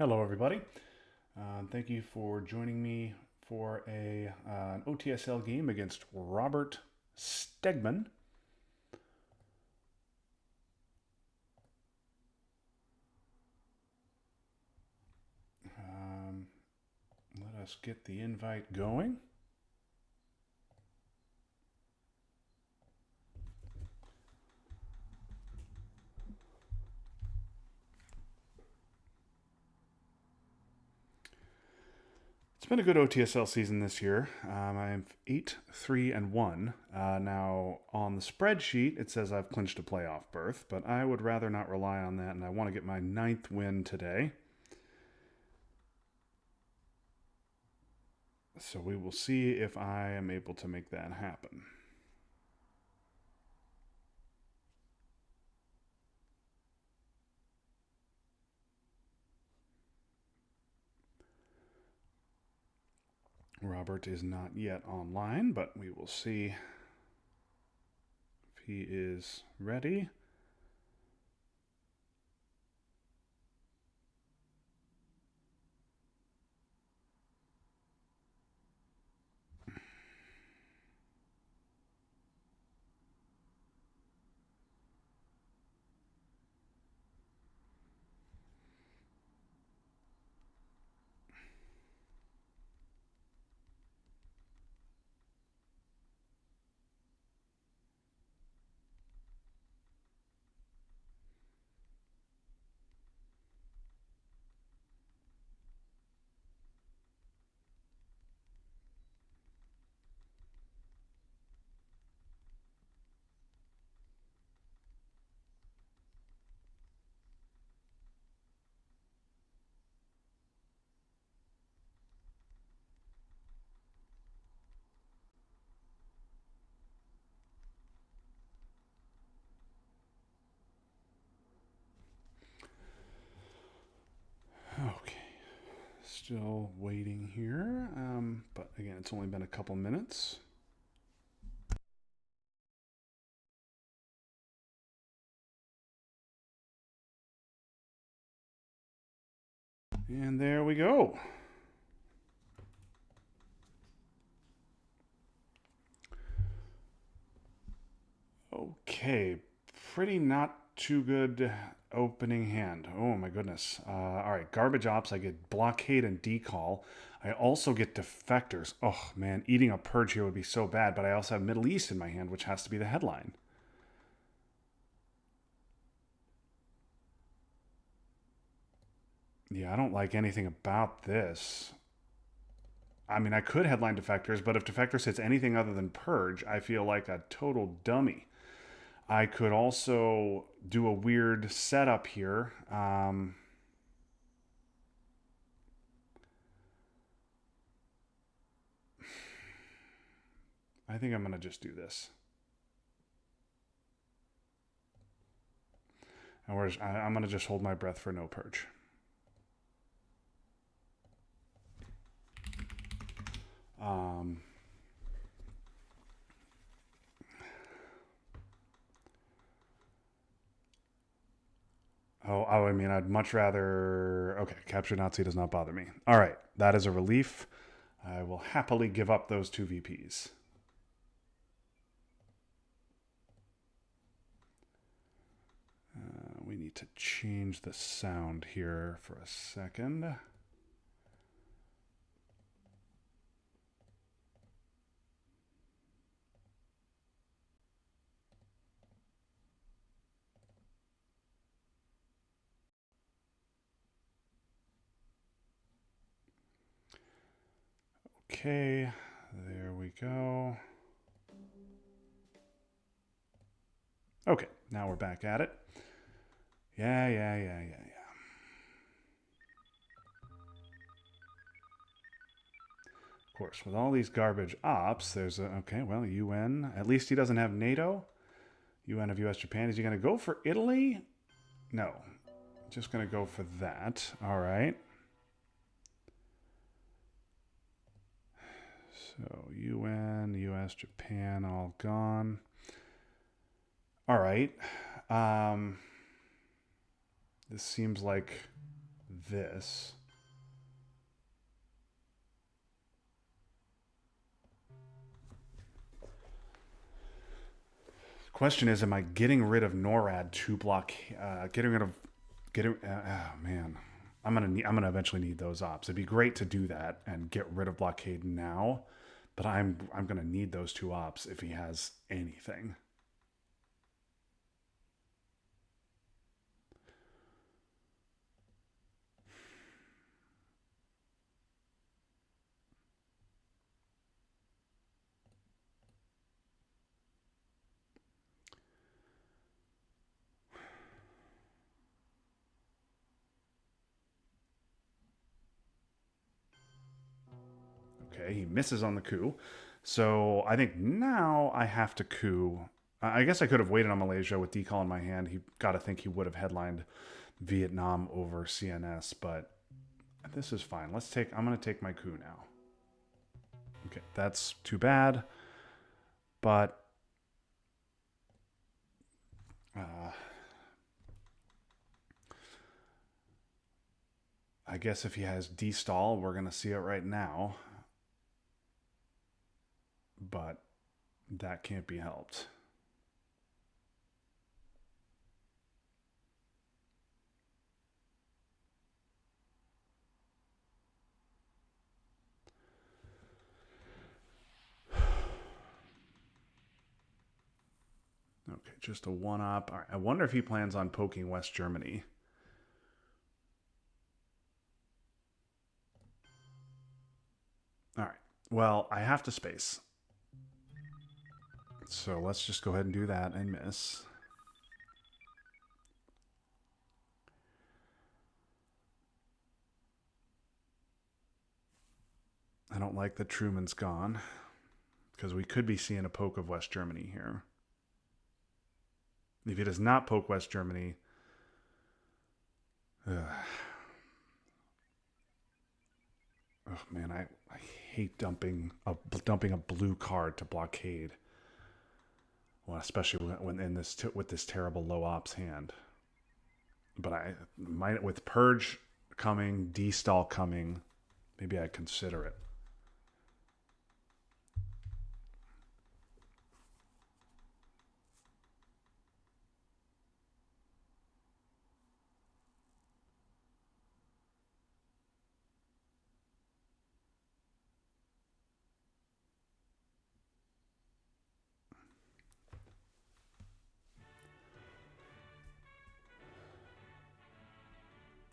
Hello, everybody. Thank you for joining me for an OTSL game against Robert Stegmann. Um, Let us get the invite going. It's been a good OTSL season this year. I'm 8-3-1. Now, on the spreadsheet, it says I've clinched a playoff berth, but I would rather not rely on that, and I want to get my 9th win today. So we will see if I am able to make that happen. Robert is not yet online, but we will see if he is ready. Okay, still waiting here, but again, it's only been a couple minutes. And there we go. Okay, pretty not too good opening hand. Oh my goodness. All right, garbage ops. I get blockade and decall. I also get defectors. Oh man, eating a purge here would be so bad, but I also have Middle East in my hand, which has to be the headline. Yeah, I don't like anything about this. I mean, I could headline defectors, but if defectors hits anything other than purge, I feel like a total dummy. I could also do a weird setup here. I think I'm going to just do this. And I'm going to just hold my breath for no purge. Um, I mean, I'd much rather. Okay, capture Nazi does not bother me. All right, that is a relief. I will happily give up those two VPs. We need to change the sound here for a second. Okay, there we go. Okay, now we're back at it. Yeah. Of course, with all these garbage ops, there's a. Okay, well, UN. At least he doesn't have NATO. UN of US Japan. Is he going to go for Italy? No. Just going to go for that. All right. So UN, US, Japan, all gone. All right. This seems like this. Question is, am I getting rid of NORAD to block? Oh man, I'm gonna eventually need those ops. It'd be great to do that and get rid of blockade now, but I'm gonna need those two ops if he has anything. Okay, he misses on the coup. So I think now I have to coup. I guess I could have waited on Malaysia with decal in my hand. He got to think he would have headlined Vietnam over CNS, but this is fine. I'm going to take my coup now. Okay, that's too bad. But I guess if he has D-stall, we're going to see it right now. But that can't be helped. Okay, just a one-up. All right, I wonder if he plans on poking West Germany. All right, well, I have to space. So let's just go ahead and do that and miss. I don't like that Truman's gone, because we could be seeing a poke of West Germany here. If he does not poke West Germany, oh man, I hate dumping a blue card to blockade. Well, especially when in this with this terrible low ops hand. But I might, with Purge coming, D-stall coming, maybe I'd consider it.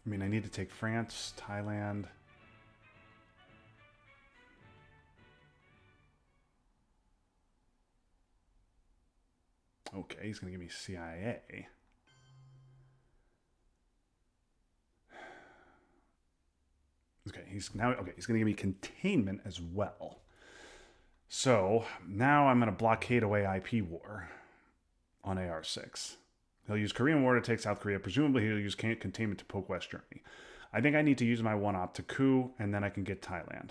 I mean, I need to take France, Thailand. Okay, he's going to give me CIA. Okay, he's going to give me containment as well. So now I'm going to blockade away IP war on AR6. He'll use Korean War to take South Korea. Presumably, he'll use containment to poke West Germany. I think I need to use my one op to coup, and then I can get Thailand.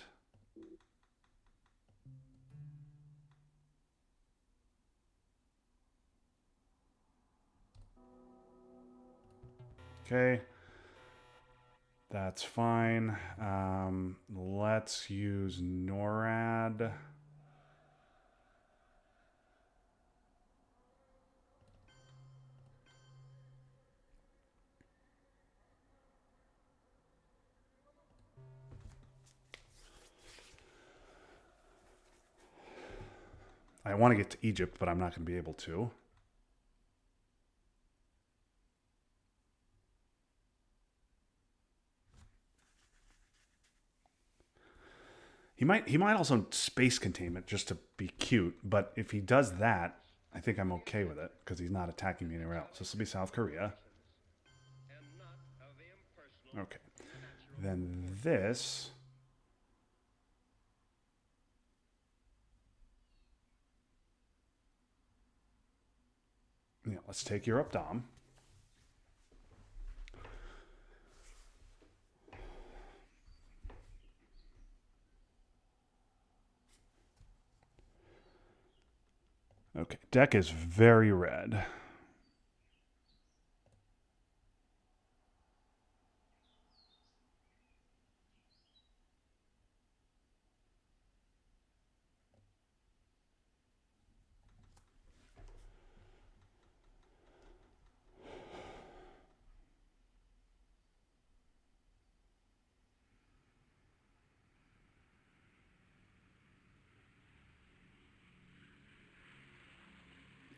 Okay. That's fine. Let's use NORAD. I want to get to Egypt, but I'm not going to be able to. He might also space containment just to be cute, but if he does that, I think I'm okay with it because he's not attacking me anywhere else. This will be South Korea. Okay. Then this. Yeah, let's take Europe Dom. Okay, deck is very red.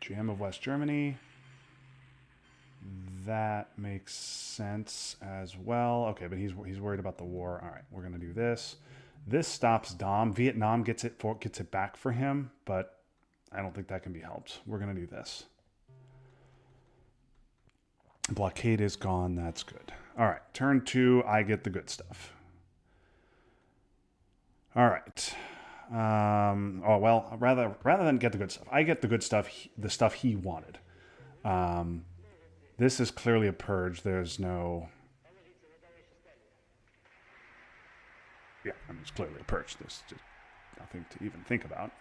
GM of West Germany. That makes sense as well. Okay, but he's worried about the war. All right, we're gonna do this. This stops Dom. Vietnam gets it back for him, but I don't think that can be helped. We're gonna do this. Blockade is gone. That's good. All right, turn 2. I get the good stuff. All right. Oh well, rather than get the good stuff, I get the good stuff. The stuff he wanted. This is clearly a purge. There's no. Yeah, I mean, it's clearly a purge. There's just nothing to even think about.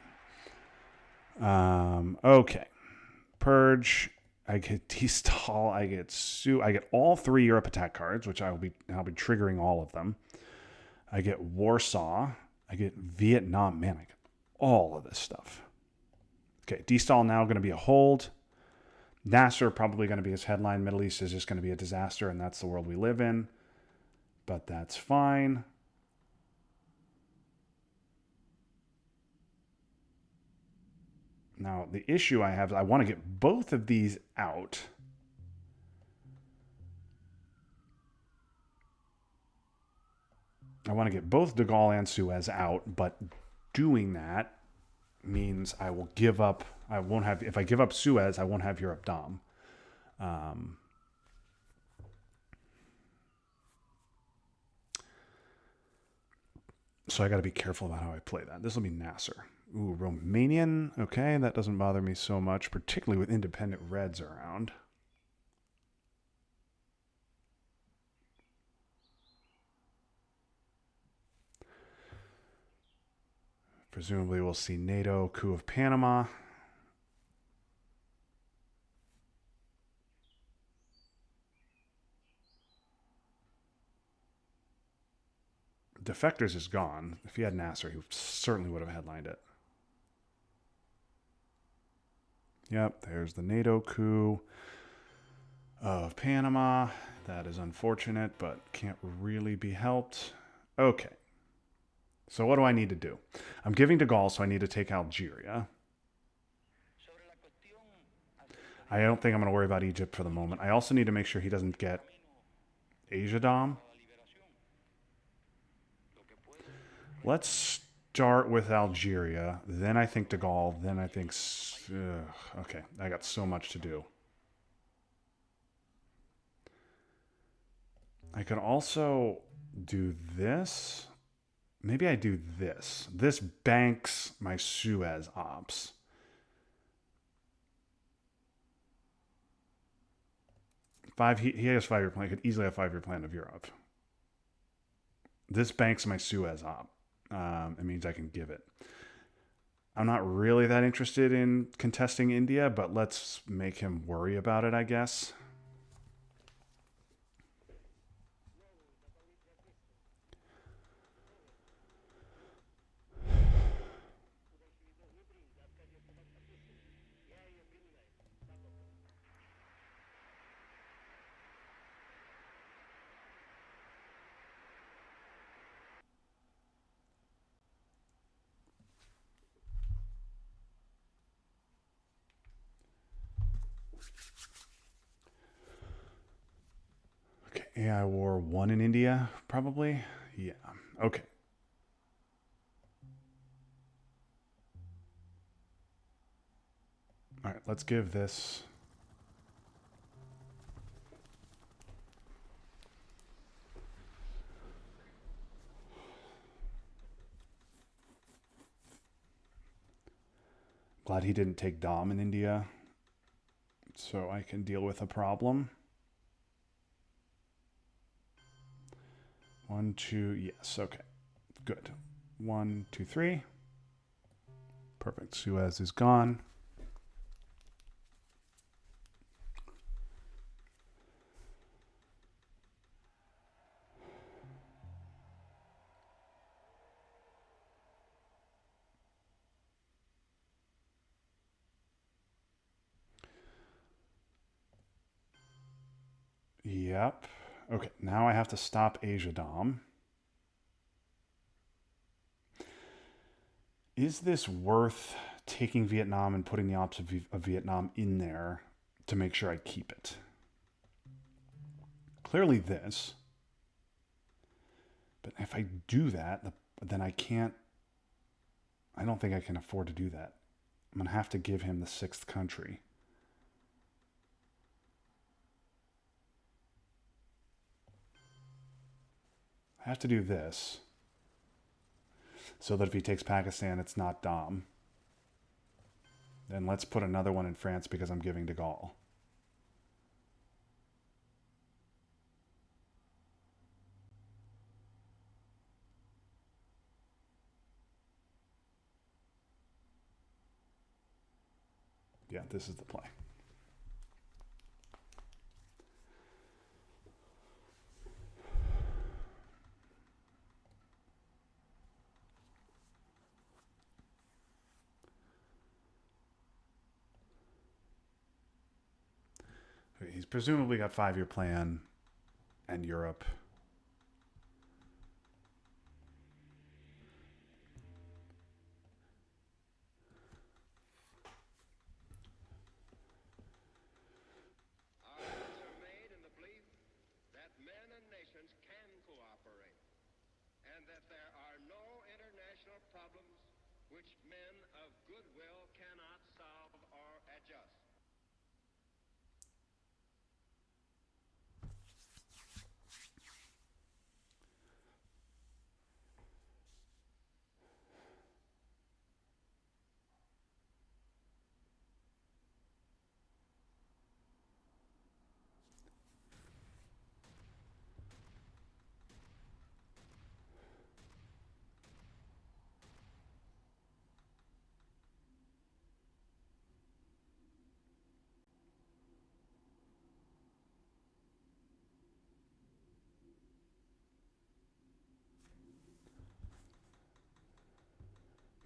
Okay. Purge. I get T-stall. I get Sue. I get all 3 Europe attack cards, which I'll be triggering all of them. I get Warsaw. I get Vietnam. Man, I get all of this stuff. Okay, D-stall now going to be a hold. Nasser probably going to be his headline. Middle East is just going to be a disaster, and that's the world we live in. But that's fine. Now, the issue I have is I want to get both of these out. I want to get both De Gaulle and Suez out, but doing that means I will give up. I won't have. If I give up Suez, I won't have Europe Dom. So I got to be careful about how I play that. This will be Nasser. Ooh, Romanian. Okay, that doesn't bother me so much, particularly with independent Reds around. Presumably we'll see NATO, coup of Panama. Defectors is gone. If he had Nasser, he certainly would have headlined it. Yep, there's the NATO coup of Panama. That is unfortunate, but can't really be helped. Okay. So what do I need to do? I'm giving De Gaulle, so I need to take Algeria. I don't think I'm going to worry about Egypt for the moment. I also need to make sure he doesn't get Asia Dom. Let's start with Algeria. Then I think De Gaulle. Then I think... okay, I got so much to do. I could also do this. Maybe I do this. This banks my Suez ops. He has 5-year plan. He could easily have 5-year plan of Europe. This banks my Suez op. It means I can give it. I'm not really that interested in contesting India, but let's make him worry about it, I guess. Okay, AI War 1 in India, probably? Yeah, okay. All right, let's give this... Glad he didn't take Dom in India, so I can deal with a problem. 1, 2, yes, okay. Good. 1, 2, 3. Perfect. Suez is gone. Yep. Okay, now I have to stop Asia Dom. Is this worth taking Vietnam and putting the ops of Vietnam in there to make sure I keep it. Clearly this. But if I do that, then I can't... I don't think I can afford to do that. I'm going to have to give him the 6th country. I have to do this so that if he takes Pakistan, it's not Dom. Then let's put another one in France because I'm giving de Gaulle. Yeah, this is the play. He's presumably got 5-year plan and Europe. Which men of goodwill cannot solve or adjust.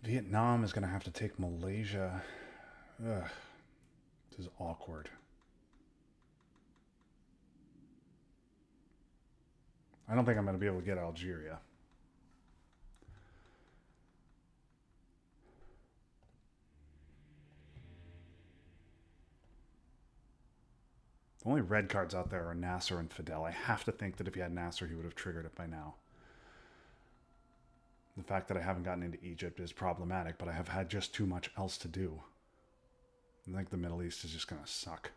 Vietnam is going to have to take Malaysia. Ugh. This is awkward. I don't think I'm going to be able to get Algeria. The only red cards out there are Nasser and Fidel. I have to think that if he had Nasser, he would have triggered it by now. The fact that I haven't gotten into Egypt is problematic, but I have had just too much else to do. I think the Middle East is just going to suck.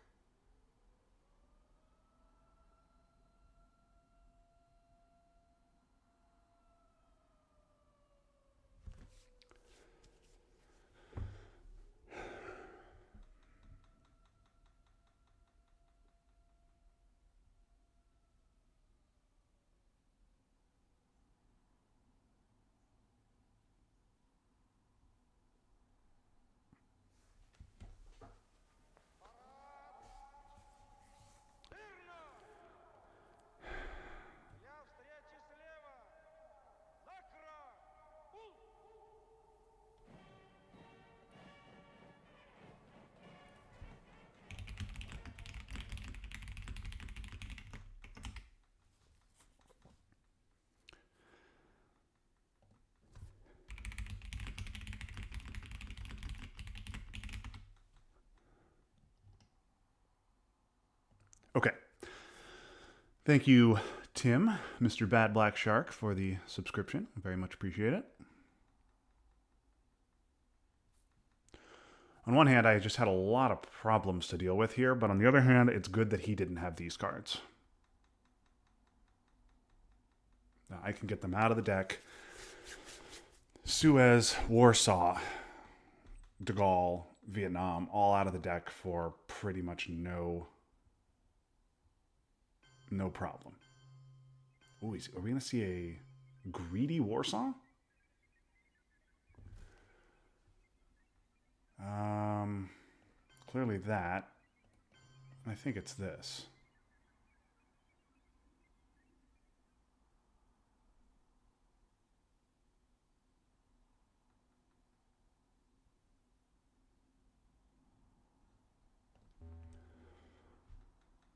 Okay. Thank you, Tim, Mr. Bad Black Shark, for the subscription. I very much appreciate it. On one hand, I just had a lot of problems to deal with here, but on the other hand, it's good that he didn't have these cards. Now, I can get them out of the deck. Suez, Warsaw, de Gaulle, Vietnam, all out of the deck for pretty much no problem. Ooh, are we going to see a greedy Warsaw? Clearly that. I think it's this.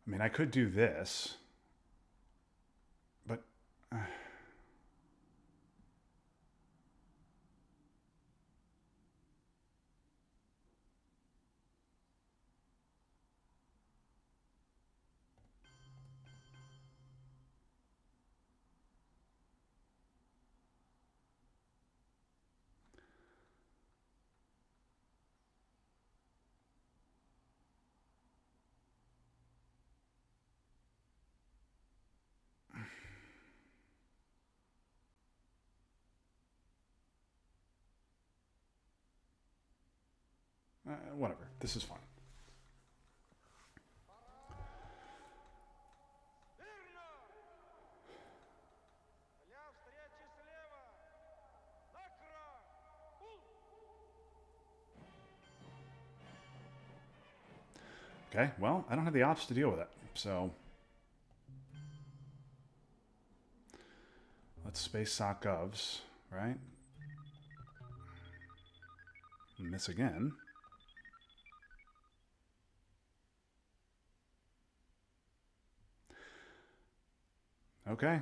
I mean, I could do this, but Whatever. This is fine. Okay, well, I don't have the ops to deal with it, so let's space sock govs, right? Miss again. Okay.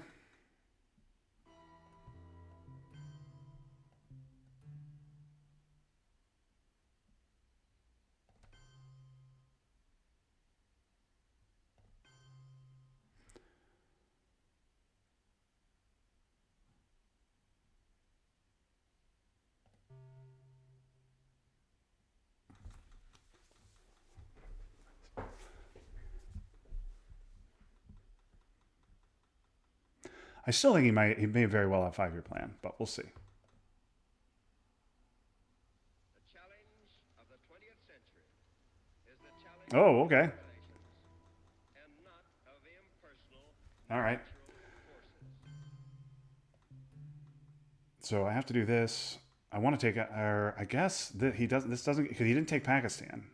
I still think he may very well have a 5-year plan, but we'll see. The challenge of the 20th century is the challenge Oh, of okay. relations and not of impersonal All right. natural forces. So I have to do this. I want to take, or I guess that he doesn't. This doesn't because he didn't take Pakistan.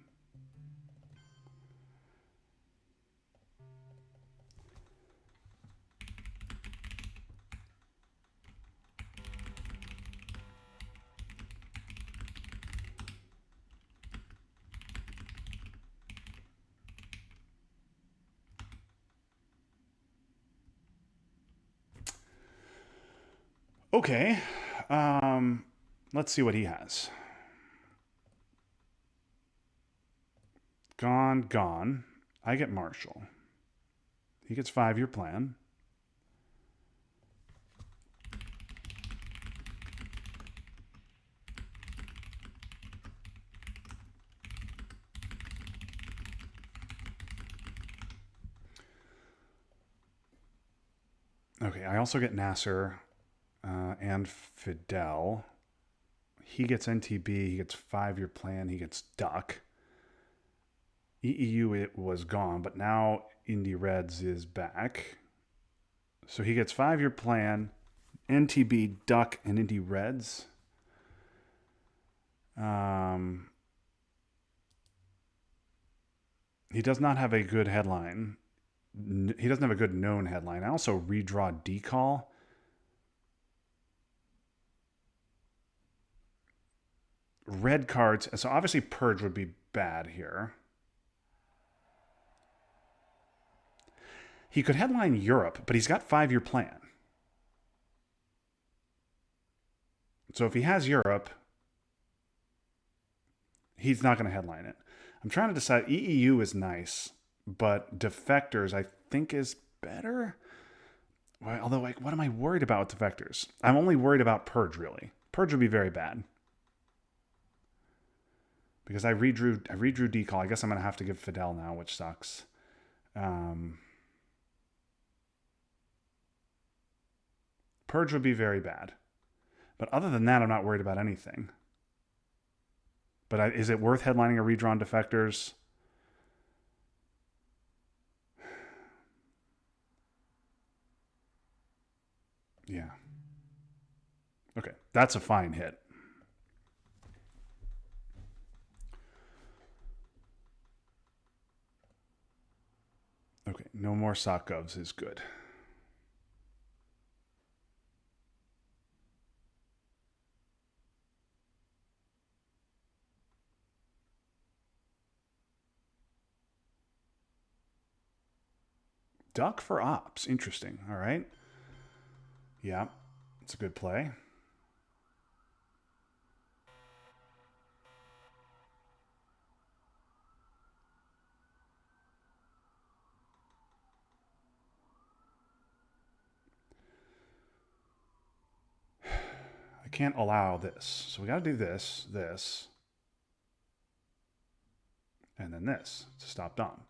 Okay. Let's see what he has. Gone. I get Marshall. He gets 5-year plan. Okay, I also get Nasser and Fidel. He gets NTB. He gets 5-year plan. He gets Duck. EEU it was gone, but now Indy Reds is back. So he gets 5-year plan, NTB, Duck, and Indy Reds. He does not have a good headline. He doesn't have a good known headline. I also redraw decall. Red cards. So obviously Purge would be bad here. He could headline Europe, but he's got 5-year plan. So if he has Europe, he's not going to headline it. I'm trying to decide. EEU is nice, but Defectors I think is better. Well, although, like, what am I worried about with Defectors? I'm only worried about Purge, really. Purge would be very bad. Because I redrew decall. I guess I'm going to have to give Fidel now, which sucks. Purge would be very bad. But other than that, I'm not worried about anything. But is it worth headlining a redrawn Defectors? Yeah. Okay, that's a fine hit. Okay, no more sock govs is good. Duck for ops. Interesting. All right. Yeah, it's a good play. I can't allow this. So we got to do this, and then this to stop Dom.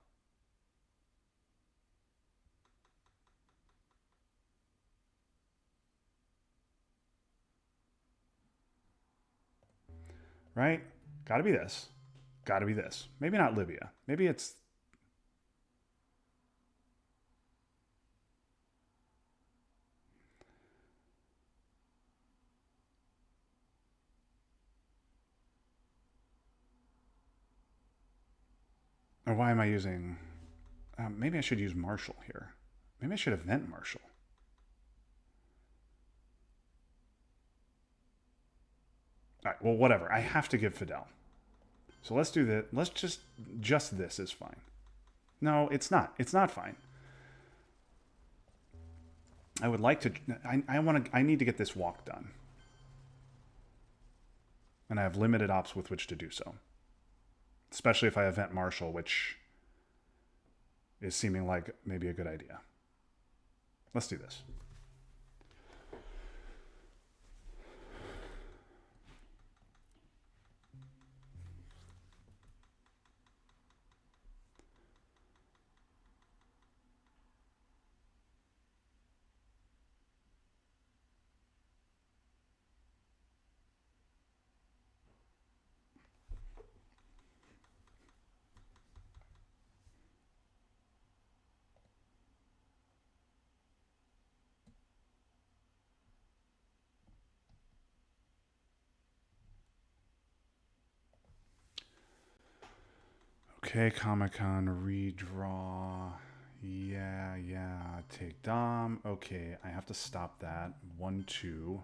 Right? Got to be this. Got to be this. Maybe not Libya. Maybe it's... Or why am I using... maybe I should use Marshall here. Maybe I should event Marshall. All right, well, whatever. I have to give Fidel. So let's do that. Let's just this is fine. No, it's not. It's not fine. I would like to. I want to. I need to get this walk done, and I have limited ops with which to do so. Especially if I event Marshall, which is seeming like maybe a good idea. Let's do this. Okay, Comic-Con redraw. Yeah. Take Dom. Okay, I have to stop that. 1, 2,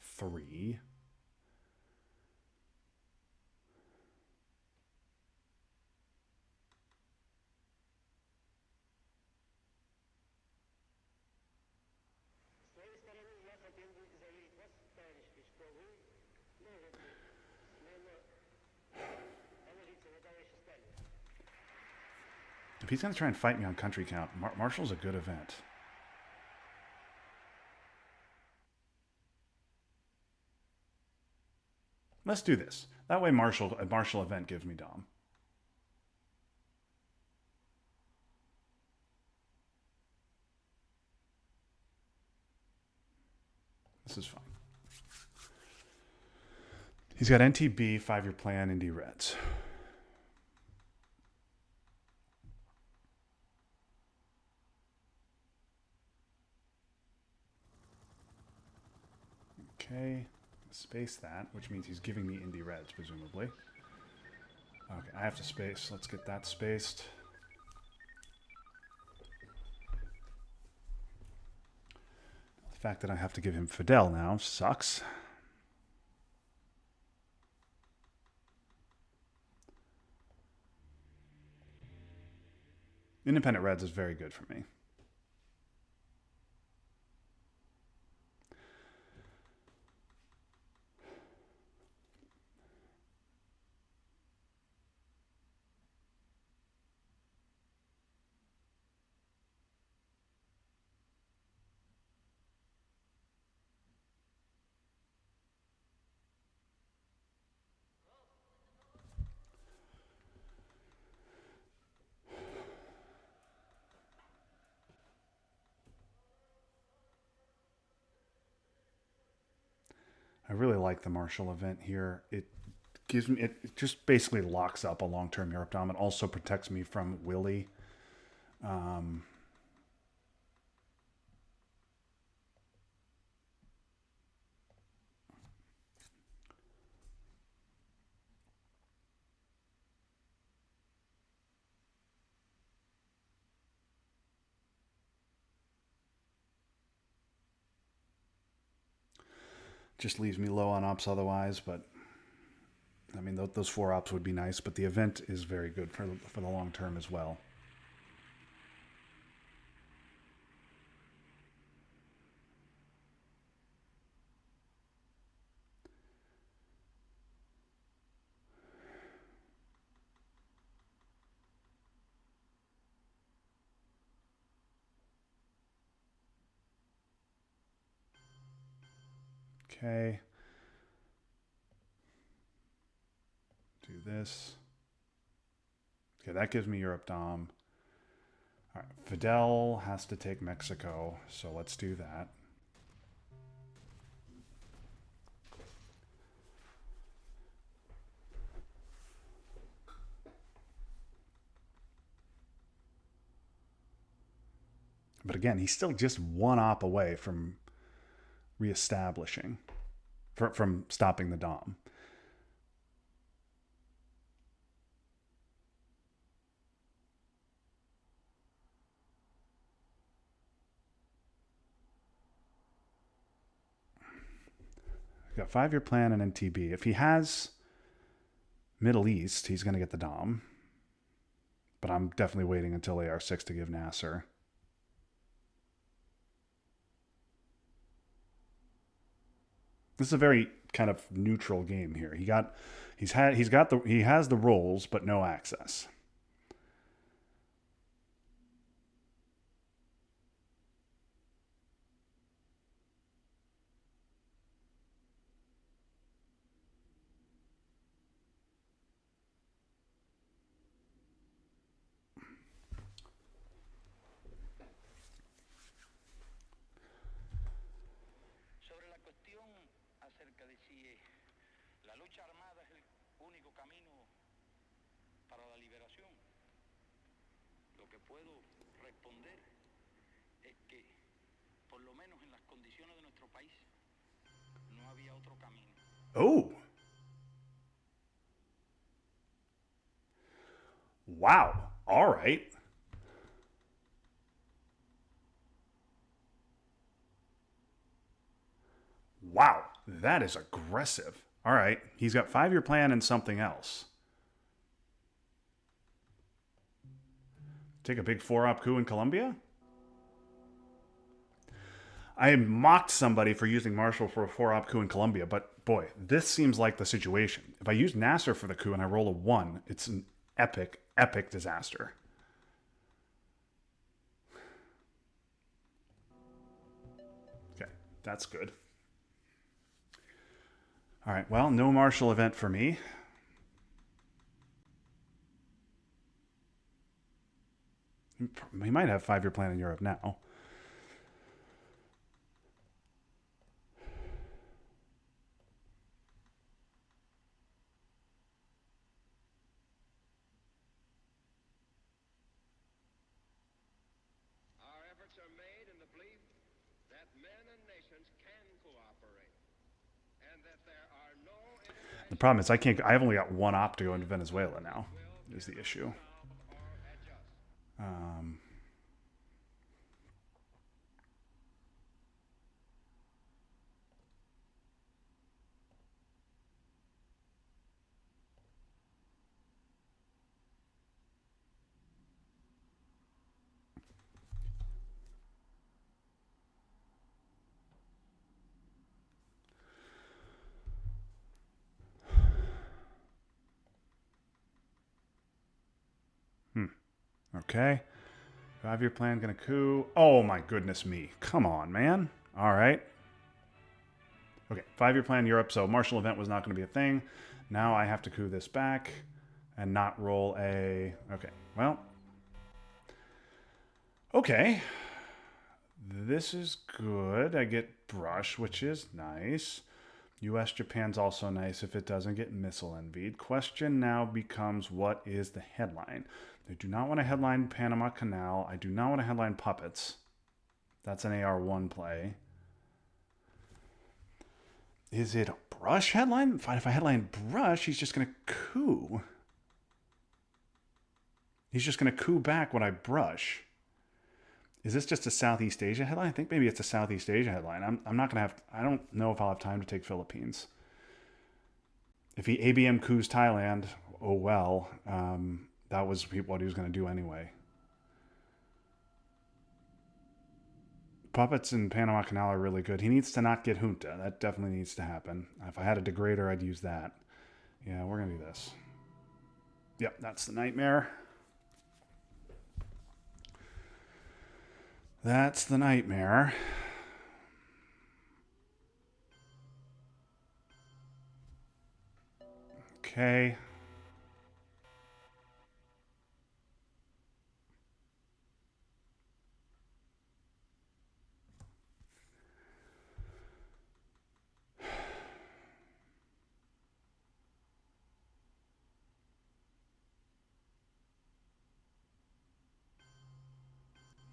3. If he's going to try and fight me on country count, Marshall's a good event. Let's do this. That way a Marshall event gives me Dom. This is fine. He's got NTB, 5-year plan, Indy Reds. Okay, space that, which means he's giving me Indy Reds, presumably. Okay, I have to space. Let's get that spaced. The fact that I have to give him Fidel now sucks. Independent Reds is very good for me. I really like the Marshall event here. It gives me, it just basically locks up a long-term Europe Dom. It also protects me from Willie. Just leaves me low on ops otherwise, but I mean, those 4 ops would be nice, but the event is very good for the long term as well. Okay. Do this. Okay, that gives me Europe Dom. All right, Fidel has to take Mexico, so let's do that. But again, he's still just one op away from reestablishing, from stopping the Dom. Got 5-year plan and NTB. If he has Middle East, he's going to get the Dom. But I'm definitely waiting until AR6 to give Nasser. This is a very kind of neutral game here. He has the rolls but no access. Sobre la cuestión acerca de si la lucha armada es el único camino para la liberación, lo que puedo responder es que, por lo menos en las condiciones de nuestro país, no había otro camino. Oh. Wow. All right. Wow. That is aggressive. All right. He's got 5-year plan and something else. Take a big 4-op coup in Colombia? I mocked somebody for using Marshall for a 4-op coup in Colombia, but boy, this seems like the situation. If I use Nasser for the coup and I roll a 1, it's an epic, epic disaster. Okay, that's good. All right, well, no Marshall event for me. He might have 5-year plan in Europe now. Our efforts are made in the belief that men and nations can cooperate, and that there are no The problem is I've only got 1 op to go into Venezuela now, is the issue. solve or adjust. Um, okay. 5-year plan, gonna coup. Oh my goodness me. Come on, man. All right. Okay, 5-year plan Europe, so Marshall event was not going to be a thing. Now I have to coup this back and not roll a... Okay, well. Okay. This is good. I get brush, which is nice. US Japan's also nice if it doesn't get missile envied. Question now becomes, what is the headline? I do not want to headline Panama Canal. I do not want to headline Puppets. That's an AR1 play. Is it a brush headline? Fine, if I headline brush, he's just going to coup. He's just going to coup back when I brush. Is this just a Southeast Asia headline? I think maybe it's a Southeast Asia headline. I'm not going to have... I don't know if I'll have time to take Philippines. If he ABM coups Thailand, oh well. That was what he was going to do anyway. Puppets in Panama Canal are really good. He needs to not get junta. That definitely needs to happen. If I had a degrader, I'd use that. Yeah, we're going to do this. Yep, that's the nightmare. That's the nightmare. Okay.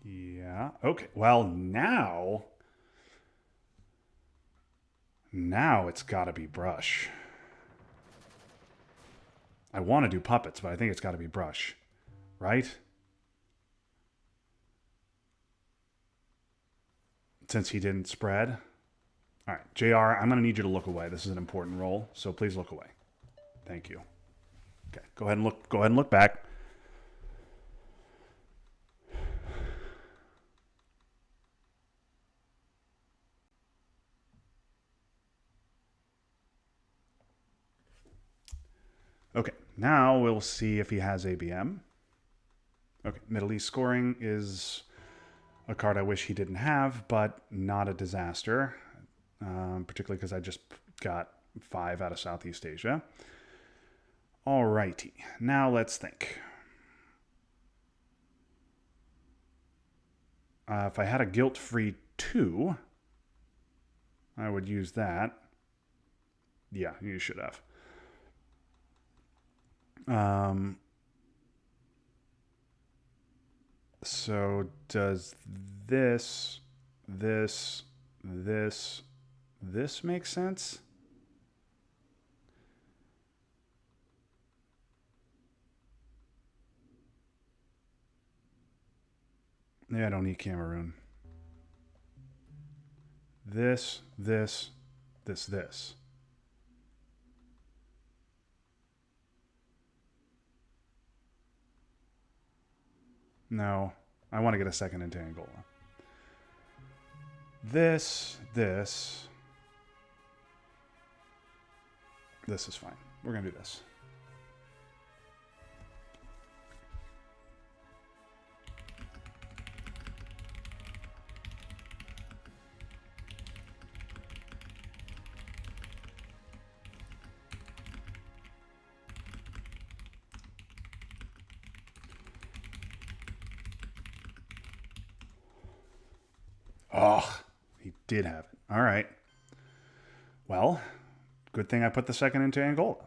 Yeah. Yeah. Okay. Well, now it's got to be brush. I want to do puppets, but I think it's got to be brush, right? Since he didn't spread. All right, JR, I'm going to need you to look away. This is an important role, so please look away. Thank you. Okay, go ahead and look. Go ahead and look back. Okay, now we'll see if he has ABM. Okay, Middle East scoring is a card I wish he didn't have, but not a disaster, particularly because I just got 5 out of Southeast Asia. Alrighty, now let's think. If I had a guilt-free 2, I would use that. Yeah, you should have. So does this make sense? Yeah, I don't need Cameroon. This. No, I want to get a second into Angola. This is fine. We're going to do this. Oh, he did have it. All right. Well, good thing I put the second into Angola.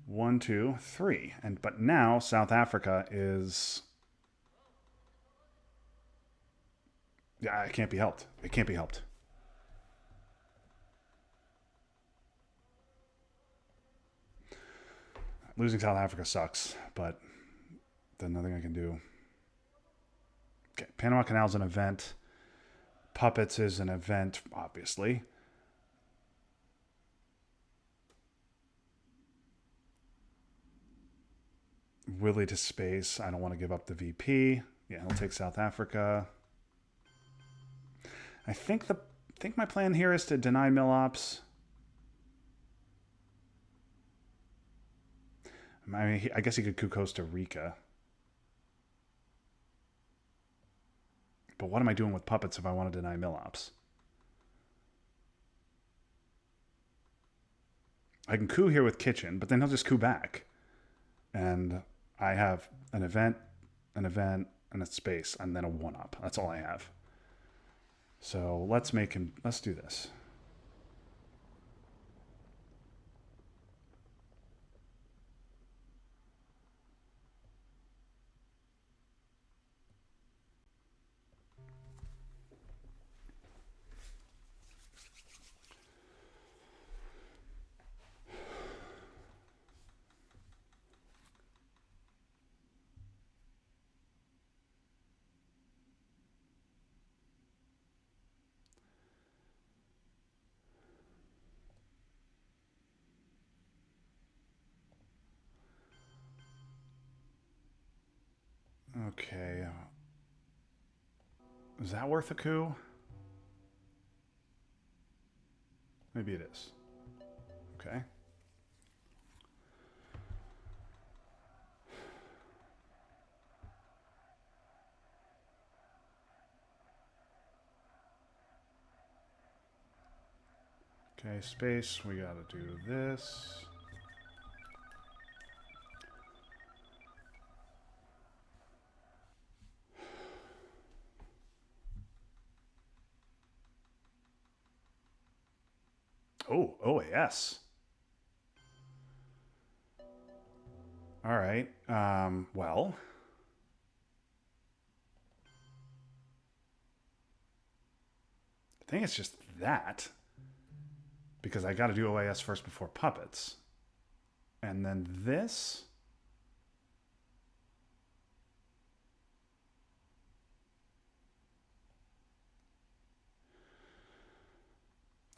1, 2, 3. But now South Africa is. Yeah, it can't be helped. It can't be helped. Losing South Africa sucks, but there's nothing I can do. Okay, Panama Canal is an event. Puppets is an event, obviously. Willie to space. I don't want to give up the VP. Yeah, he'll take South Africa. I think my plan here is to deny Millops. I mean, I guess he could coup Costa Rica. But what am I doing with puppets if I want to deny Millops? I can coup here with Kitchen, but then he'll just coup back. And I have an event, and a space, and then a 1-up. That's all I have. So let's do this. Okay. Is that worth a coup? Maybe it is. Okay. Okay, space. We gotta do this. Oh, OAS. All right. Well. I think it's just that. Because I got to do OAS first before puppets. And then this.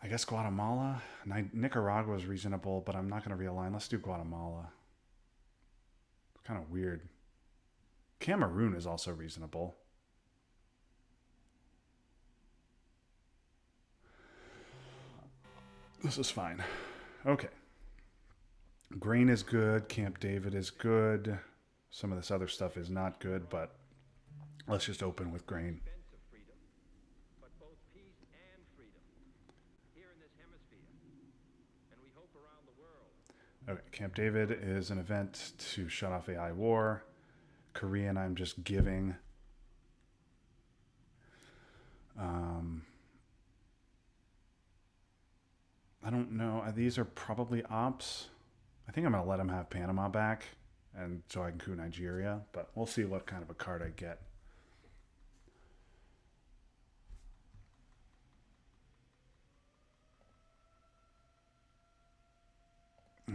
I guess Guatemala. Nicaragua is reasonable, but I'm not going to realign. Let's do Guatemala. Kind of weird. Cameroon is also reasonable. This is fine. Okay. Grain is good. Camp David is good. Some of this other stuff is not good, but let's just open with grain. Okay, Camp David is an event to shut off AI war. Korean, I'm just giving. I don't know. These are probably ops. I think I'm going to let him have Panama back, and so I can coup Nigeria, but we'll see what kind of a card I get.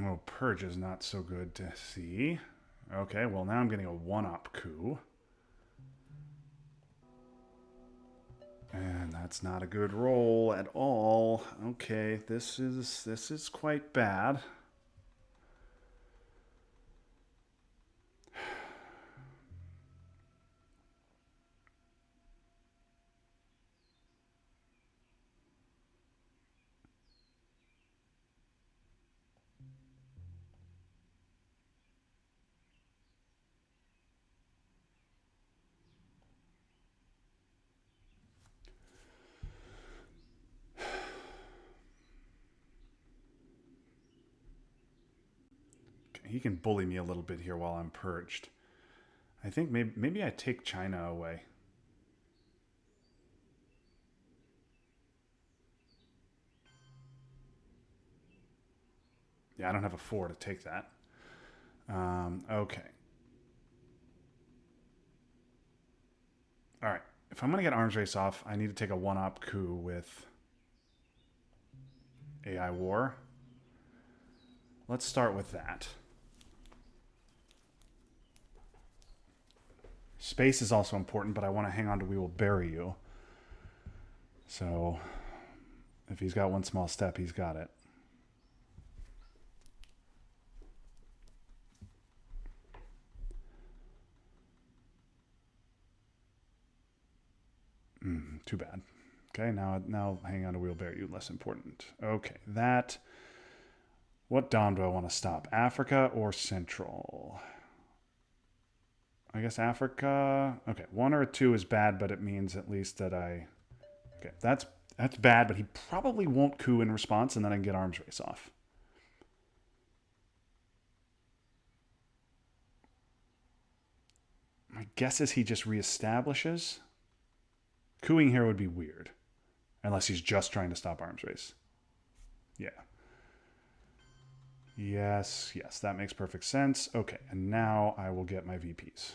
Oh, Purge is not so good to see. Okay, well now I'm getting a one-op coup. And that's not a good roll at all. Okay, this is quite bad. He can bully me a little bit here while I'm purged. I think maybe I take China away. Yeah, I don't have a 4 to take that. Okay. All right. If I'm going to get arms race off, I need to take a one-op coup with AI war. Let's start with that. Space is also important, but I want to hang on to We Will Bury You. So if he's got one small step, he's got it. Too bad. Okay, now hang on to We Will Bury You, less important. Okay, that. What Dom do I want to stop? Africa or Central? I guess Africa. Okay, 1 or a 2 is bad, but it means at least that I... Okay, that's bad, but he probably won't coup in response, and then I can get arms race off. My guess is he just reestablishes. Cooing here would be weird, unless he's just trying to stop arms race. Yeah. Yes, that makes perfect sense. Okay, and now I will get my VPs.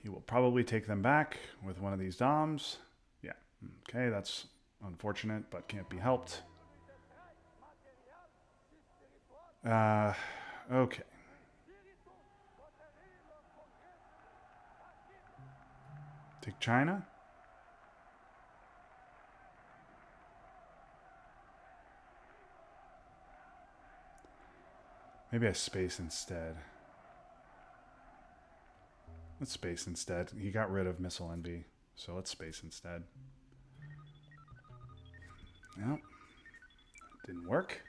He will probably take them back with one of these DOMs. Yeah, okay, that's unfortunate, but can't be helped. Okay. Take China. Maybe I space instead. Let's space instead. He got rid of Missile Envy, so let's space instead. Nope. Didn't work.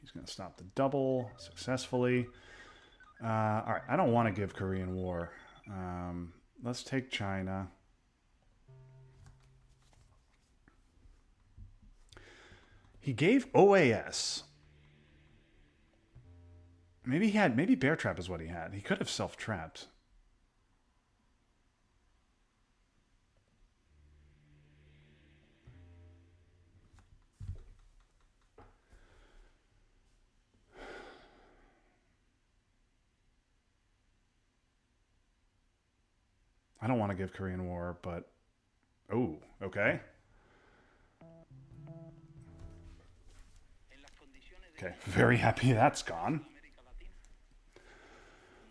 He's going to stop the double successfully. All right, I don't want to give Korean War. Let's take China. He gave OAS. Maybe Bear Trap is what he had. He could have self-trapped. I don't want to give Korean War, but oh, okay. Okay, very happy that's gone.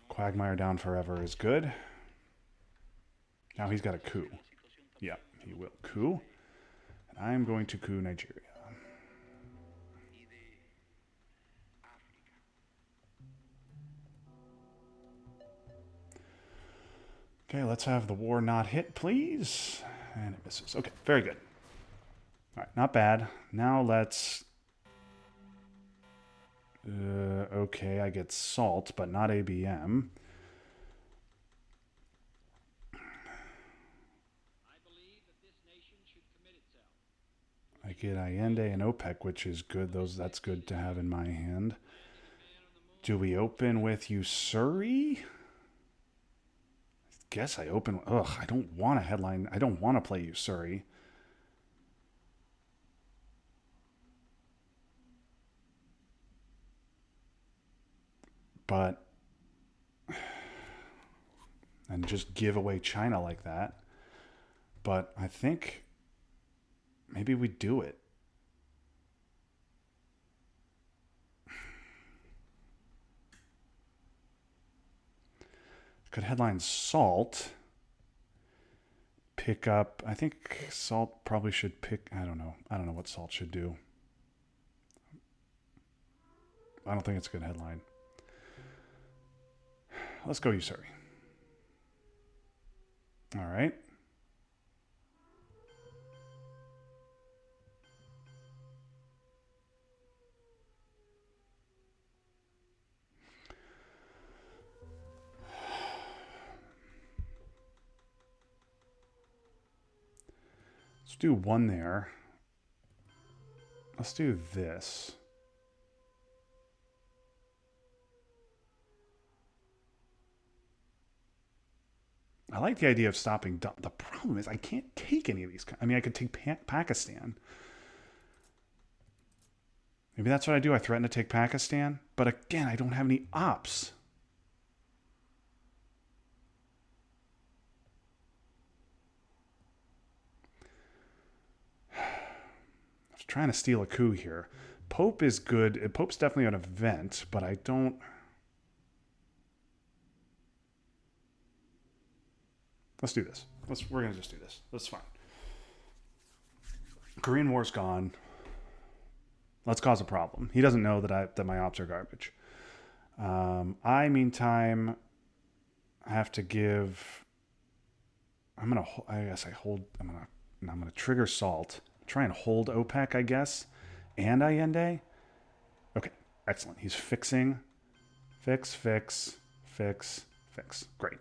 Quagmire down forever is good. Now he's got a coup. Yeah, he will coup. And I'm going to coup Nigeria. Okay, let's have the war not hit, please. And it misses. Okay, very good. All right, not bad. Now let's... okay, I get salt, but not ABM. I get Allende and OPEC, which is good. That's good to have in my hand. Do we open with Usuri? Guess I open... Ugh, I don't want a headline. I don't want to play Usuri. But... and just give away China like that. But I think... maybe we do it. Could headline Salt. Pick up... I think Salt probably should pick... I don't know. I don't know what Salt should do. I don't think it's a good headline. Let's go Usuri. All right. Let's do one there. Let's do this. I like the idea of stopping. The problem is I can't take any of these. I mean, I could take Pakistan. Maybe that's what I do. I threaten to take Pakistan. But again, I don't have any ops. I was trying to steal a coup here. Pope is good. Pope's definitely an event, but I don't... Let's do this. We're going to just do this. That's fine. Korean War's gone. Let's cause a problem. He doesn't know that my ops are garbage. Meantime, have to give... I'm gonna trigger Salt. Try and hold OPEC, I guess. And Allende. Okay, excellent. He's fixing. Fix. Great.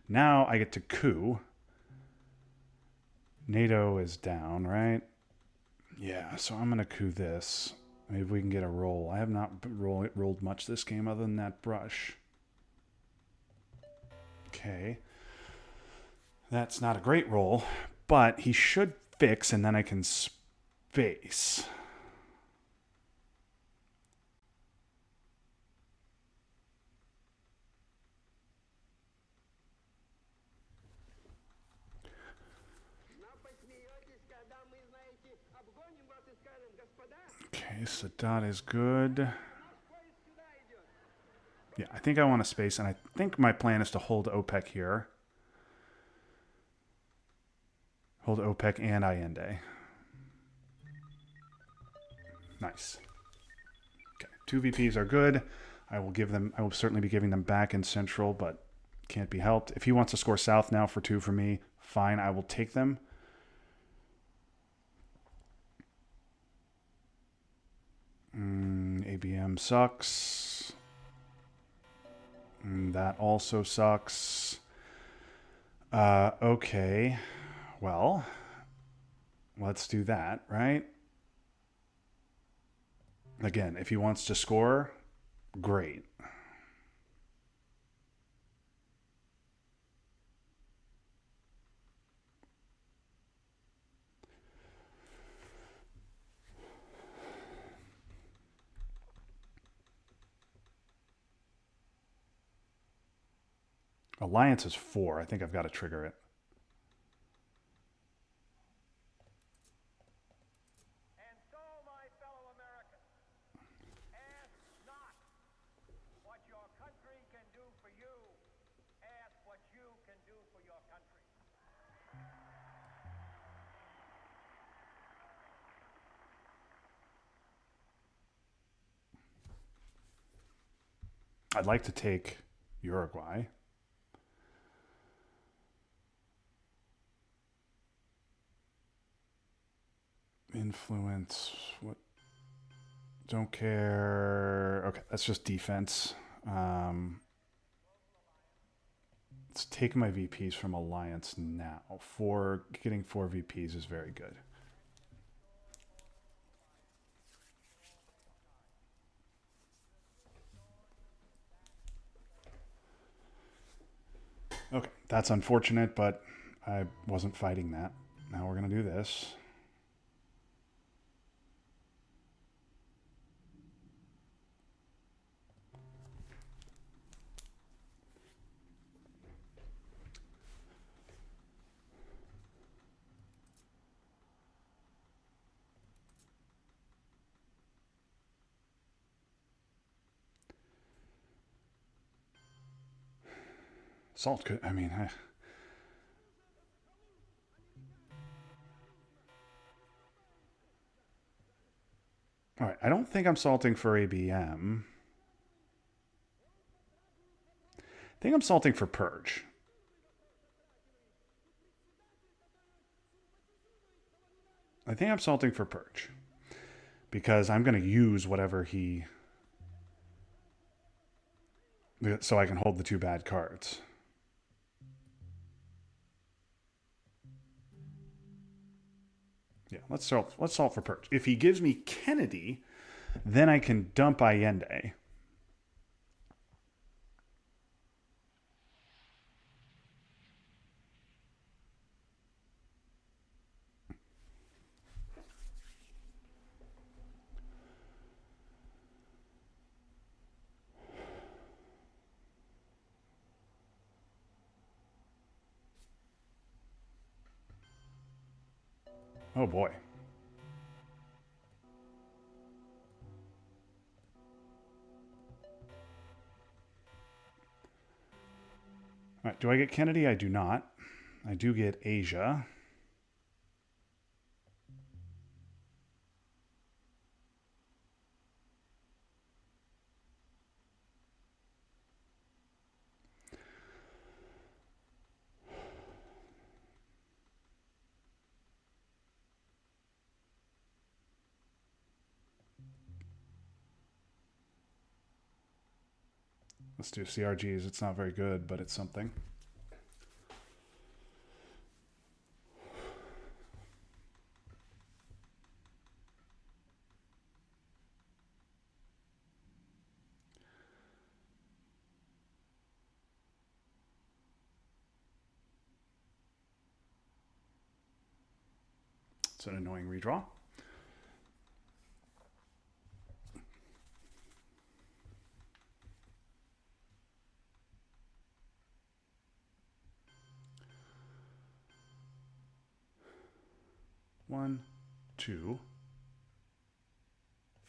Now I get to coup. NATO is down, right? Yeah, so I'm going to coup this. Maybe we can get a roll. I have not rolled much this game other than that brush. Okay. That's not a great roll, but he should fix, and then I can space. Okay, Sadat is good. Yeah, I think I want to space, and I think my plan is to hold OPEC here. Hold OPEC and Allende. Nice. Okay, 2 VPs are good. I will certainly be giving them back in Central, but can't be helped. If he wants to score South now for 2 for me, fine, I will take them. ABM sucks. That also sucks. Okay. Well, let's do that, right? Again, if he wants to score, great. Alliance is 4. I think I've got to trigger it. I'd like to take Uruguay. Influence. What? Don't care. Okay, that's just defense. Let's take my VPs from Alliance now. Getting 4 VPs is very good. Okay, that's unfortunate, but I wasn't fighting that. Now we're going to do this. Salt could, I mean, all right, I don't think I'm salting for ABM. I think I'm salting for Purge. I think I'm salting for Purge. Because I'm going to use whatever he... So I can hold the 2 bad cards. Yeah, let's salt for Purge. If he gives me Kennedy, then I can dump Allende. Oh boy. All right, do I get Kennedy? I do not. I do get Asia. Let's do CRGs. It's not very good, but it's something. It's an annoying redraw. One, 2,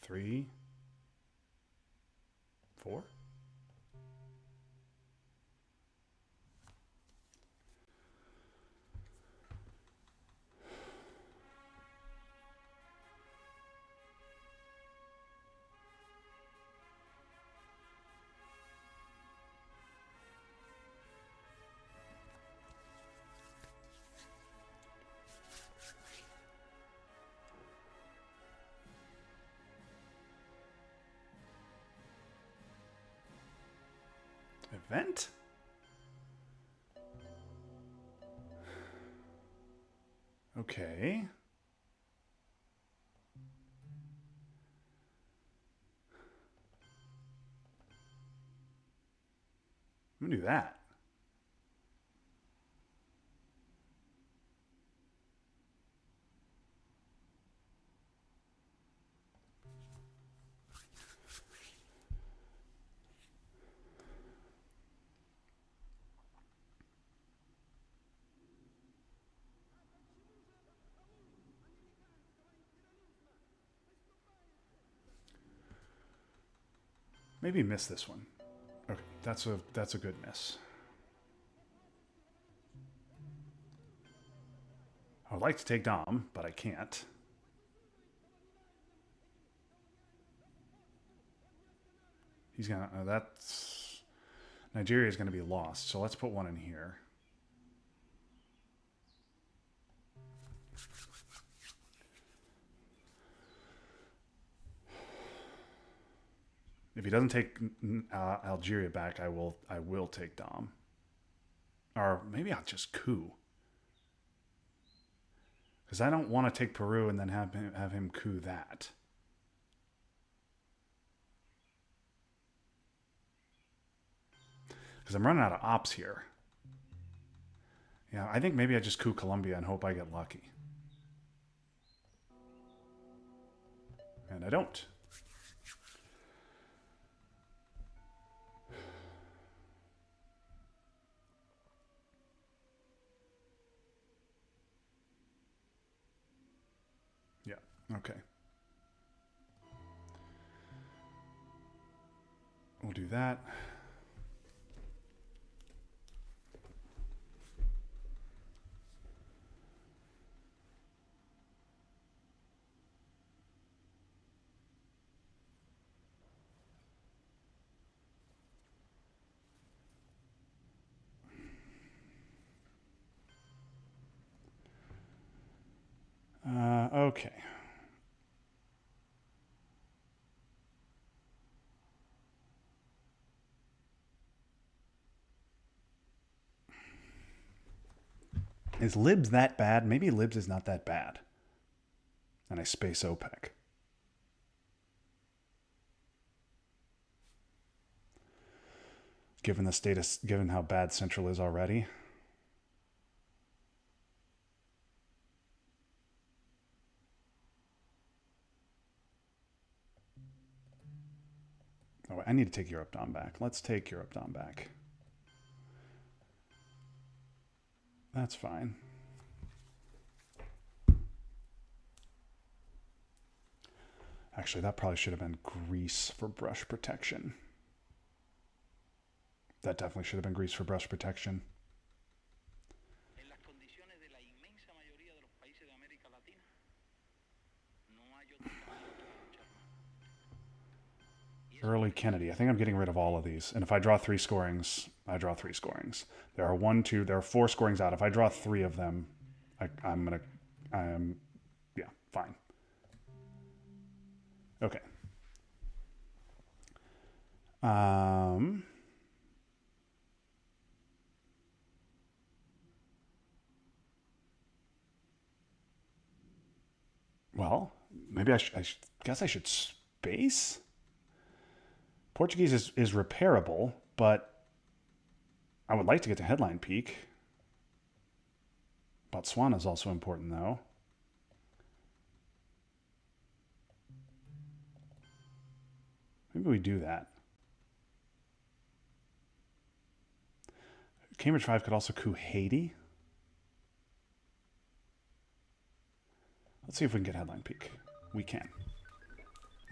3, 4. Event? Okay. I'm gonna do that. Maybe miss this one. Okay, that's a good miss. I would like to take Dom, but I can't. He's gonna. That's Nigeria is going to be lost, so let's put one in here. If he doesn't take Algeria back, I will take Dom. Or maybe I'll just coup. Because I don't want to take Peru and then have him coup that. Because I'm running out of ops here. Yeah, I think maybe I just coup Colombia and hope I get lucky. And I don't. Yeah, okay. We'll do that. Okay. Is Libs that bad? Maybe Libs is not that bad. And I space OPEC. Given the status, given how bad Central is already. Oh, I need to take Europe Dom back. Let's take Europe Dom back. That's fine. Actually, that probably should have been Greece for brush protection. That definitely should have been Greece for brush protection. Early Kennedy. I think I'm getting rid of all of these. And if I draw 3 scorings, I draw 3 scorings. There are 1, 2, there are 4 scorings out. If I draw 3 of them, yeah, fine. Okay. Well, maybe I guess I should space. Portuguese is repairable, but I would like to get to headline peak. Botswana is also important, though. Maybe we do that. Cambridge 5 could also coup Haiti. Let's see if we can get headline peak. We can.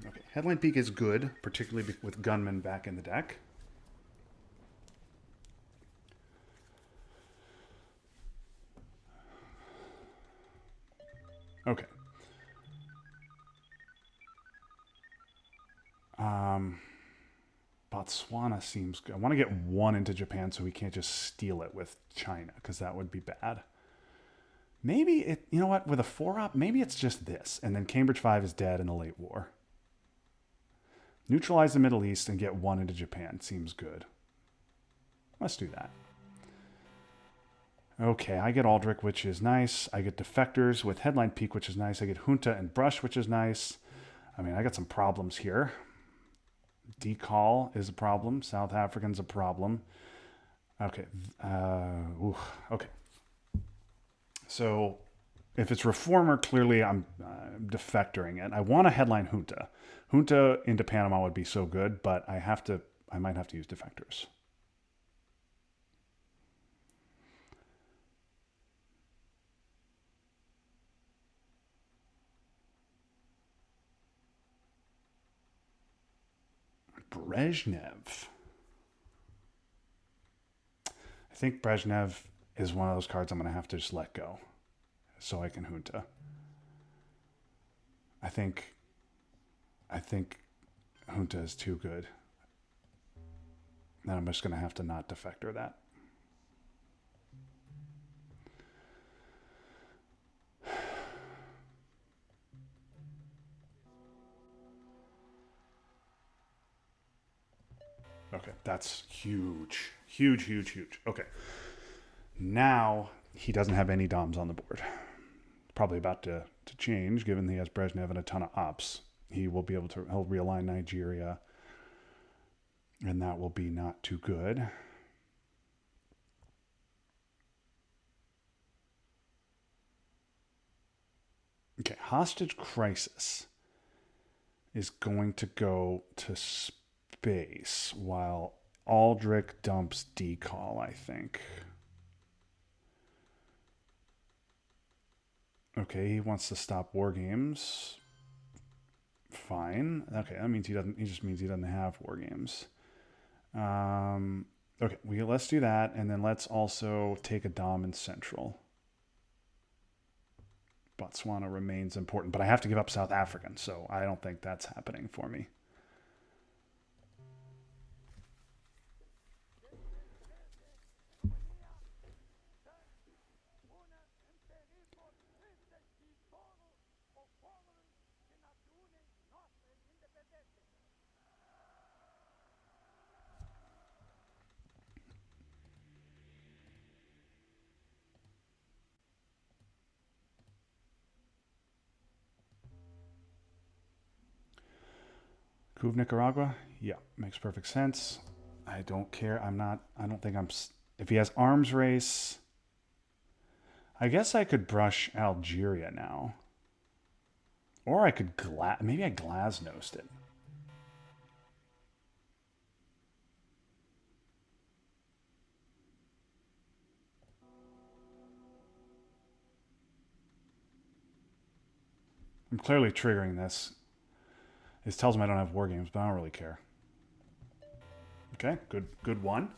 Okay, headline peak is good, particularly with gunmen back in the deck. Okay. Botswana seems good. I want to get 1 into Japan so we can't just steal it with China, because that would be bad. Maybe it, you know what, with a 4-op, maybe it's just this, and then Cambridge 5 is dead in the late war. Neutralize the Middle East and get 1 into Japan. Seems good. Let's do that. Okay, I get Aldrich, which is nice. I get Defectors with Headline Peak, which is nice. I get Junta and Brush, which is nice. I mean, I got some problems here. Decall is a problem. South African's a problem. Okay. Okay. So if it's Reformer, clearly I'm defectoring it. I want a headline Junta. Junta into Panama would be so good, but I might have to use Defectors. Brezhnev. I think Brezhnev is one of those cards I'm going to have to just let go so I can Junta. I think Junta is too good. Then I'm just going to have to not defector that. Okay, that's huge. Huge, huge, huge. Okay. Now he doesn't have any DOMs on the board. Probably about to change, given he has Brezhnev and a ton of ops. He will be able to, he'll realign Nigeria, and that will be not too good. Okay, hostage crisis is going to go to space while Aldrich dumps decall, I think. Okay, he wants to stop war games. Fine. Okay, that means he doesn't. He just means he doesn't have war games. Okay, let's do that, and then let's also take a dom in Central. Botswana remains important, but I have to give up South African, so I don't think that's happening for me. Coup of Nicaragua? Yeah, makes perfect sense. I don't care. I don't think I'm. If he has arms race, I guess I could brush Algeria now. Or I could maybe I glasnost it. I'm clearly triggering this. It tells me I don't have war games, but I don't really care. Okay, good one.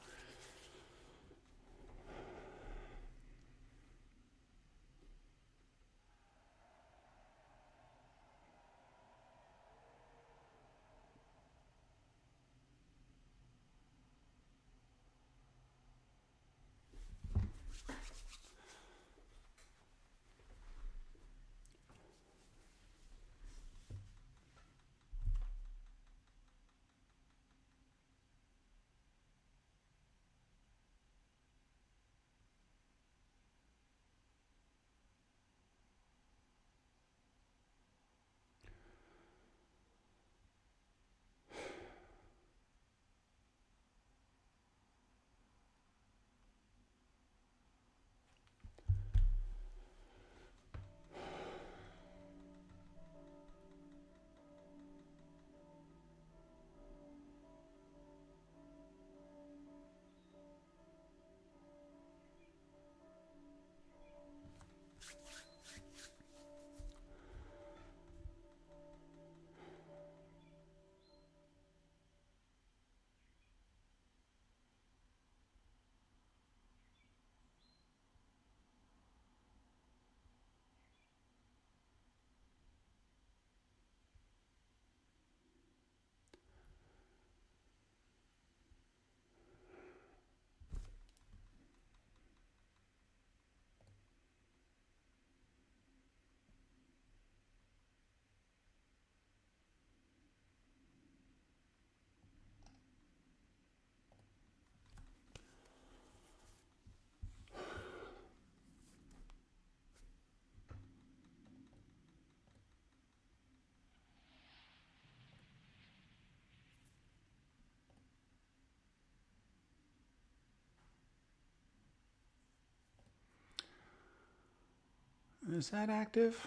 Is that active?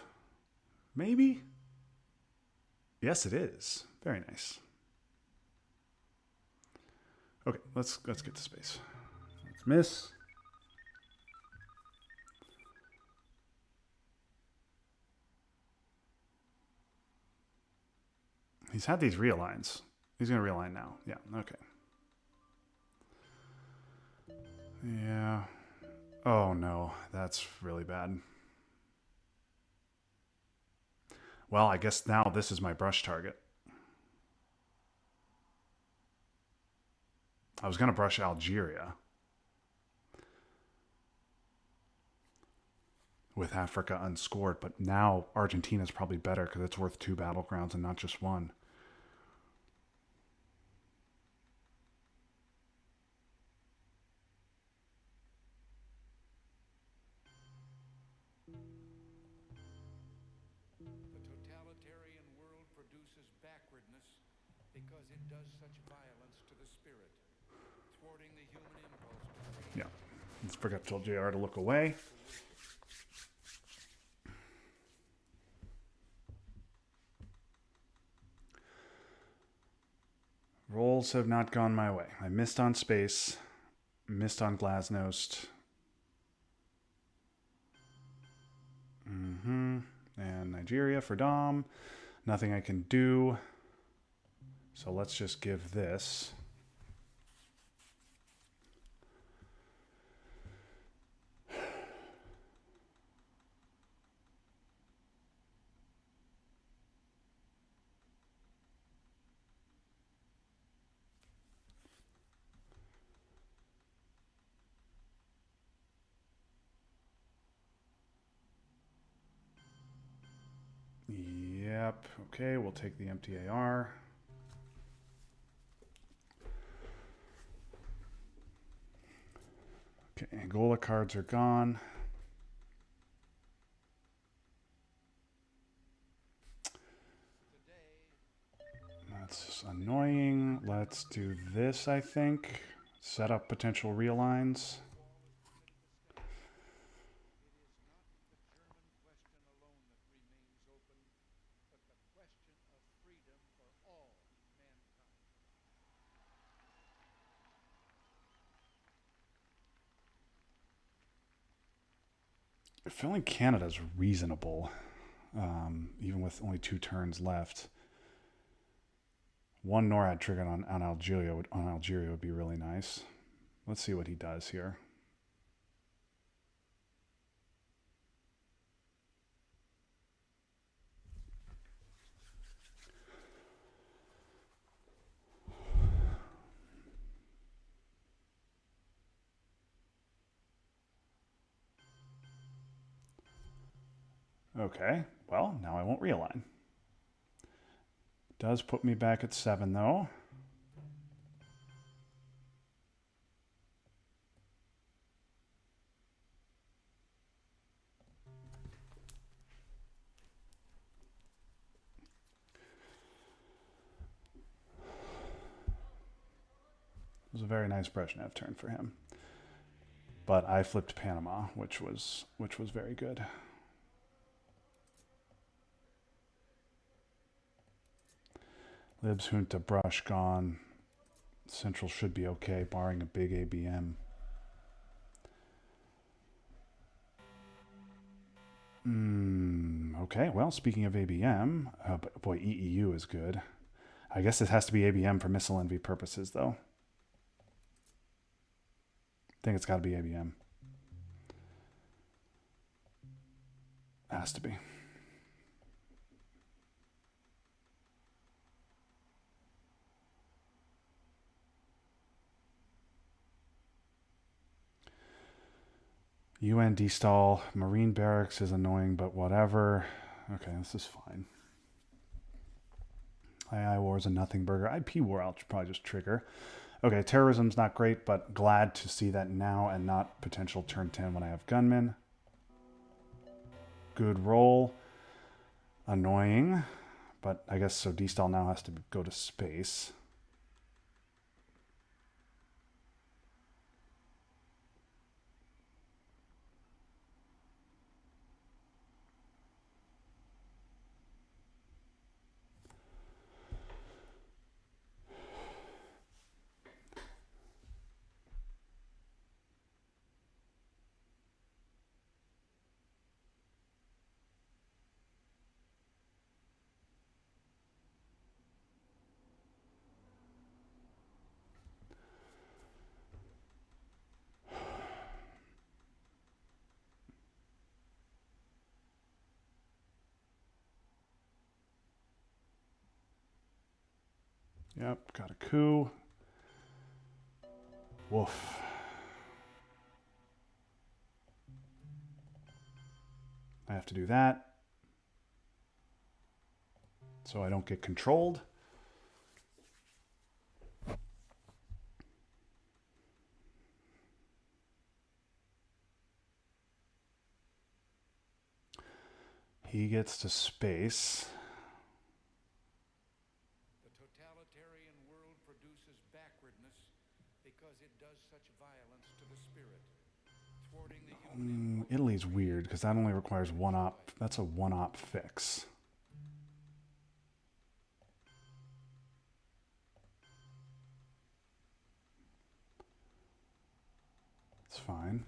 Maybe? Yes, it is. Very nice. Okay, let's get to space. Let's miss. He's had these realigns. He's going to realign now. Yeah, okay. Yeah. Oh no, that's really bad. Well, I guess now this is my brush target. I was going to brush Algeria with Africa unscored, but now Argentina's probably better because it's worth 2 battlegrounds and not just one. The totalitarian world produces backwardness because it does such violence to the spirit, thwarting the human impulse to freedom. Yeah. Let's forget to tell JR to look away. Rolls have not gone my way. I missed on space, missed on Glasnost. And Nigeria for Dom. Nothing I can do. So let's just give this. Yep. Okay, we'll take the MTAR. Okay, Angola cards are gone. That's annoying. Let's do this, I think. Set up potential realigns. I feel like Canada's reasonable, even with only 2 turns left. 1 NORAD trigger on Algeria would be really nice. Let's see what he does here. Okay, well, now I won't realign. Does put me back at 7, though. It was a very nice Brezhnev turn for him. But I flipped Panama, which was very good. Libs, Junta, Brush gone. Central should be okay, barring a big ABM. Okay, well, speaking of ABM, boy, EEU is good. I guess this has to be ABM for missile envy purposes, though. I think it's got to be ABM. Has to be. UN destall. Marine barracks is annoying, but whatever. Okay, this is fine. II war is a nothing burger. IP war I'll probably just trigger. Okay, terrorism's not great, but glad to see that now and not potential turn 10 when I have gunmen. Good roll. Annoying, but I guess so destall now has to go to space. Yep, got a coup. Woof. I have to do that so I don't get controlled. He gets to space. The totalitarian world produces backwardness because it does such violence to the spirit, thwarting the human impulse. Italy's weird because that only requires one op. That's a one op fix. It's fine.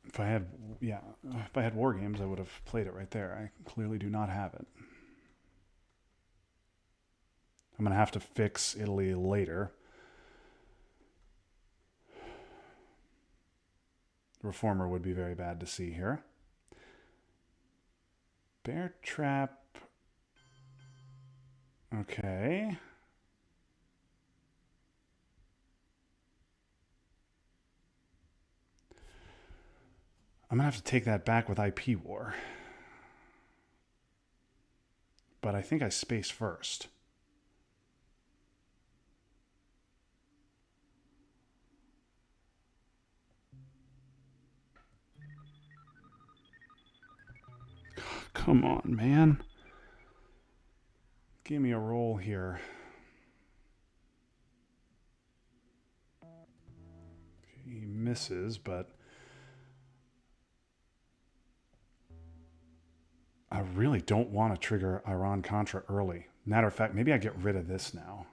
If I had, yeah, if I had war games, I would have played it right there. I clearly do not have it. I'm going to have to fix Italy later. Reformer would be very bad to see here. Bear trap. Okay. I'm going to have to take that back with IP war. But I think I space first. Come on, man. Give me a roll here. He misses, but I really don't want to trigger Iran-Contra early. Matter of fact, maybe I get rid of this now.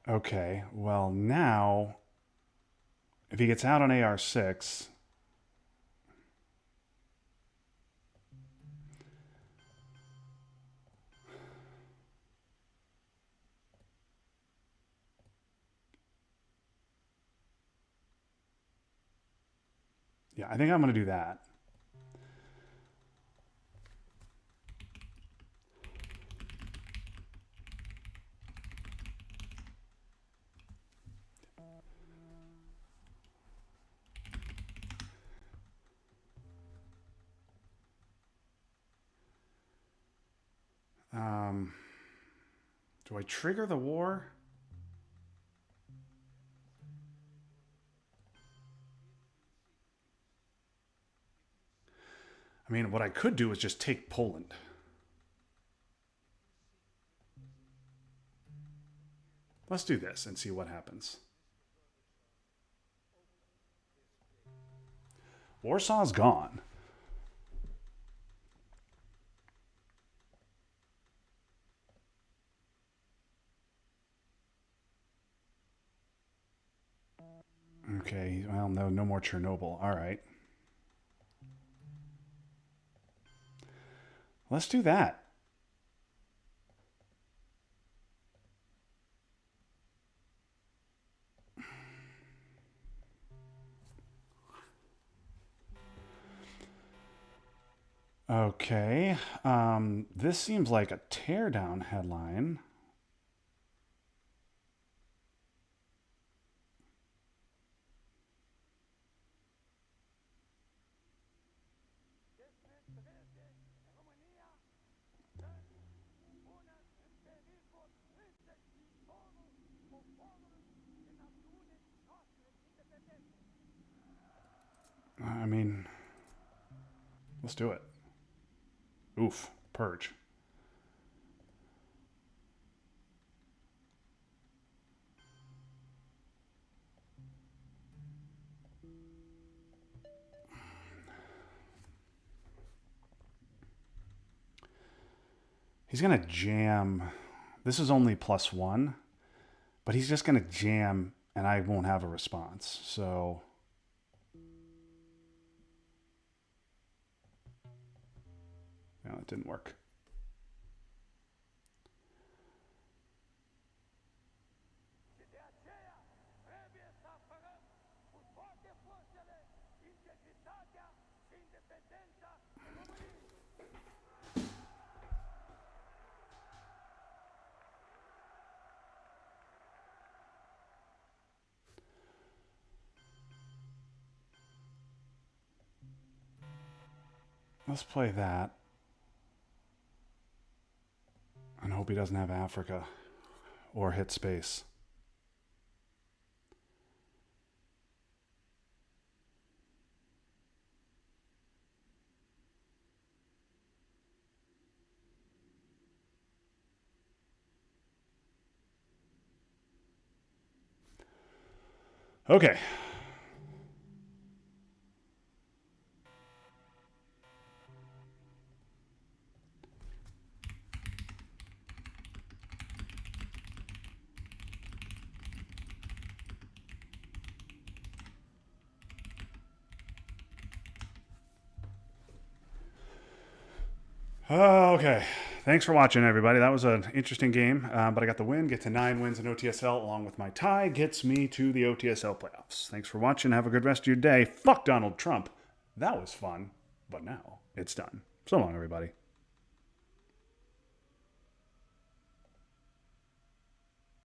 Okay, well now, if he gets out on AR6, yeah, I think I'm going to do that. Do I trigger the war? I mean, what I could do is just take Poland. Let's do this and see what happens. Warsaw's gone. Okay, well, no more Chernobyl. All right. Let's do that. Okay. This seems like a teardown headline. I mean, let's do it. Oof, purge. He's going to jam. This is only +1, but he's just going to jam and I won't have a response. So no, it didn't work. Let's play that. And hope he doesn't have Africa or hit space. Okay. Okay. Thanks for watching, everybody. That was an interesting game, but I got the win. Get to 9 wins in OTSL along with my tie. Gets me to the OTSL playoffs. Thanks for watching. Have a good rest of your day. Fuck Donald Trump. That was fun, but now it's done. So long, everybody.